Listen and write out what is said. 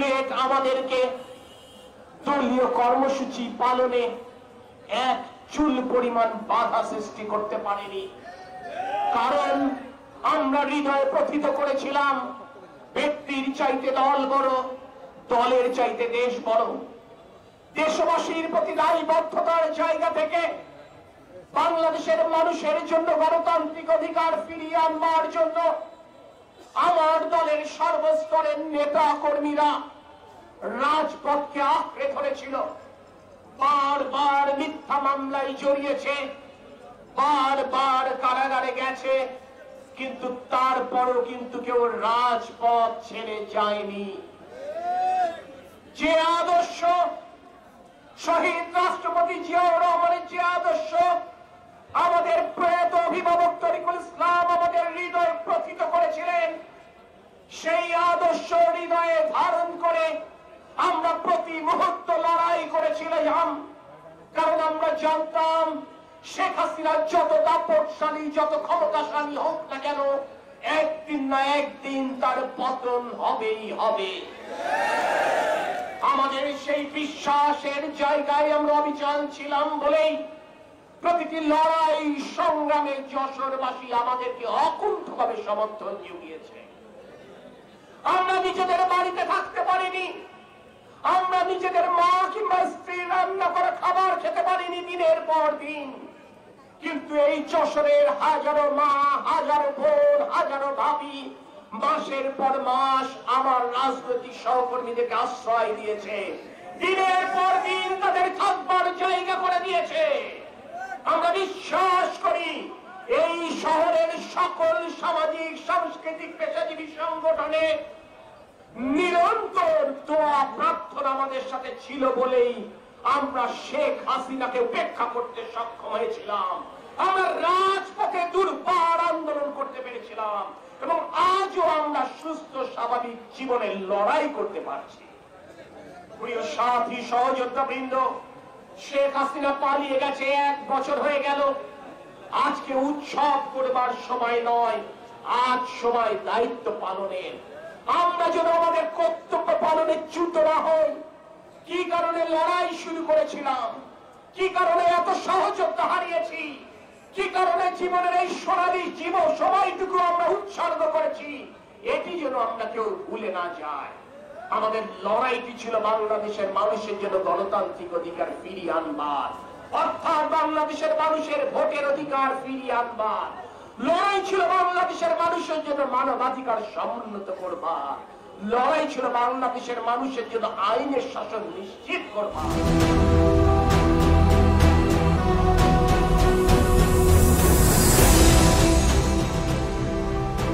Bullet আমাদেরকে দলীয় কর্মসূচি পালনে এক চুল পরিমাণ বাধা সৃষ্টি করতে পারেনি। কারণ আমরা হৃদয়ে প্রথিত করেছিলাম ব্যক্তির চাইতে দল বড়, দলের চাইতে দেশ বড়। দেশবাসীর প্রতি দায়বদ্ধতার জায়গা থেকে বাংলাদেশের মানুষের জন্য গণতান্ত্রিক অধিকার ফিরিয়ে আনবার জন্য আমার দলের সর্বস্তরের নেতা কর্মীরা রাজপথকে আঁকড়ে ধরেছিল। বারবার মিথ্যা মামলায় জড়িয়েছে, বারবার কারাগারে গেছে, কিন্তু তারপরও কিন্তু কেউ রাজপথ ছেড়ে যায়নি। যে আদর্শ শহীদ রাষ্ট্রপতি জিয়াউর রহমানের, যে আদর্শ আমাদের প্রয়াত অভিভাবক তরিকুল ইসলাম আমাদের হৃদয়ে প্রথিত করেছিলেন, সেই আদর্শ হৃদয়ে ধারণ করে আমরা প্রতি মুহূর্ত লড়াই করেছিলাম। কারণ আমরা জানতাম শেখ হাসিনা যত দাপটশালী, যত ক্ষমতাশালী হোক না কেন, একদিন না একদিন তার পতন হবেই হবে। আমাদের সেই বিশ্বাসের জায়গায় আমরা অবিচল ছিলাম বলেই প্রতিটি লড়াই সংগ্রামে যশোরবাসী আমাদেরকে অকুণ্ঠভাবে সমর্থন জুগিয়েছে। আমরা নিজেদের বাড়িতে থাকতে পারিনি, আমরা নিজেদের মা কিংবা স্ত্রী রান্না করে খাবার খেতে পারিনি দিনের পর দিন, কিন্তু এই যশোরের হাজারো মা, হাজারো বোন, হাজারো ভাবি মাসের পর মাস আমার রাজনৈতিক সহকর্মীদেরকে আশ্রয় দিয়েছে, দিনের পর দিন তাদের থাকবার জায়গা করে দিয়েছে। আমরা বিশ্বাস করি এই শহরের সকল সামাজিক সাংস্কৃতিক পেশাজীবী সংগঠনে নিরন্তর দোয়া প্রার্থনা আমাদের সাথে ছিল বলেই আমরা শেখ হাসিনাকে উপেক্ষা করতে সক্ষম হয়েছিলাম। আমরা রাজপথে দুর্বার আন্দোলন করতে পেরেছিলাম এবং আজও আমরা সুস্থ স্বাভাবিক জীবনে লড়াই করতে পারছি। প্রিয় সাথী সহযোদ্ধা বৃন্দ, শেখ হাসিনা পালিয়ে গেছে, 1 বছর হয়ে গেল। আজকে উৎসব করবার সময় নয়, আজ সময় দায়িত্ব পালনের। আমরা যেন আমাদের কর্তব্য পালনে চ্যুত না হই। কি কারণে লড়াই শুরু করেছিলাম, কি কারণে এত সহযোদ্ধা হারিয়েছি, কি কারণে জীবনের এই সোনালী জীবন সময়টুকু আমরা উৎসর্গ করেছি, এটি যেন আমরা কেউ ভুলে না যায়। আমাদের লড়াইটি ছিল বাংলাদেশের মানুষের জন্য গণতান্ত্রিক অধিকার ফিরিয়ে আনবার, অর্থাৎ বাংলাদেশের মানুষের ভোটের অধিকার ফিরিয়ে আনবার। লড়াই ছিল বাংলাদেশের মানুষের জন্য মানবাধিকার সমুন্নত করবার। লড়াই ছিল বাংলাদেশের মানুষের জন্য আইনের শাসন নিশ্চিত করবার।